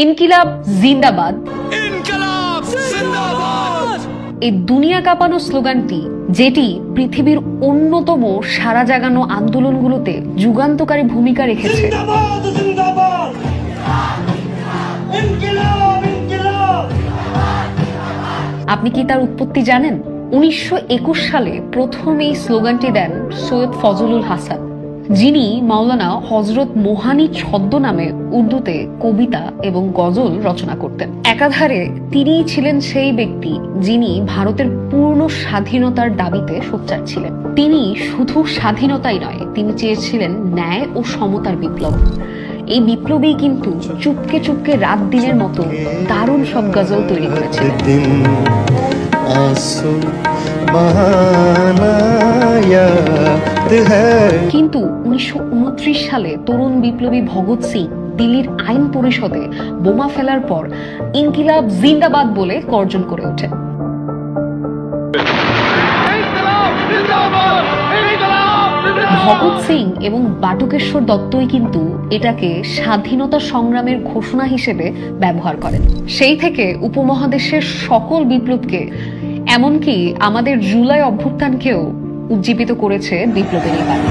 ইনকিলাব জিন্দাবাদ, ইনকিলাব জিন্দাবাদ। এই দুনিয়া কাঁপানো স্লোগানটি, যেটি পৃথিবীর অন্যতম সারা জাগানো আন্দোলনগুলোতে যুগান্তকারী ভূমিকা রেখেছে, জিন্দাবাদ জিন্দাবাদ, ইনকিলাব ইনকিলাব। আপনি কি তার উৎপত্তি জানেন? 1921 সালে প্রথম এই স্লোগানটি দেন সৈয়দ ফজলুল হাসান, যিনি মাওলানা হযরত মোহানি ছদ্মনামে উর্দুতে কবিতা এবং গজল রচনা করতেন। একাধারে তিনিই ছিলেন সেই ব্যক্তি যিনি ভারতের পূর্ণ স্বাধীনতার দাবিতে সোচ্চার ছিলেন। তিনি শুধু স্বাধীনতাই নয়, তিনি চেয়েছিলেন ন্যায় ও সমতার বিপ্লব। এই বিপ্লবী কিন্তু চুপকে চুপকে রাত দিনের মতো দারুণ সব গজল তৈরি করেছিলেন। কিন্তু 1929 সালে তরুণ বিপ্লবী ভগৎ সিং দিল্লির আইন পরিষদে বোমা ফেলার পর ইনকিলাব জিন্দাবাদ বলে গর্জন করে ওঠেন। ভগৎ সিং এবং বাটুকেশ্বর দত্তই কিন্তু এটাকে স্বাধীনতা সংগ্রামের ঘোষণা হিসেবে ব্যবহার করেন। সেই থেকে উপমহাদেশের সকল বিপ্লবকে, এমনকি আমাদের জুলাই অভ্যুত্থানকেও উজ্জীবিত করেছে বিপ্লবের এই বাণী।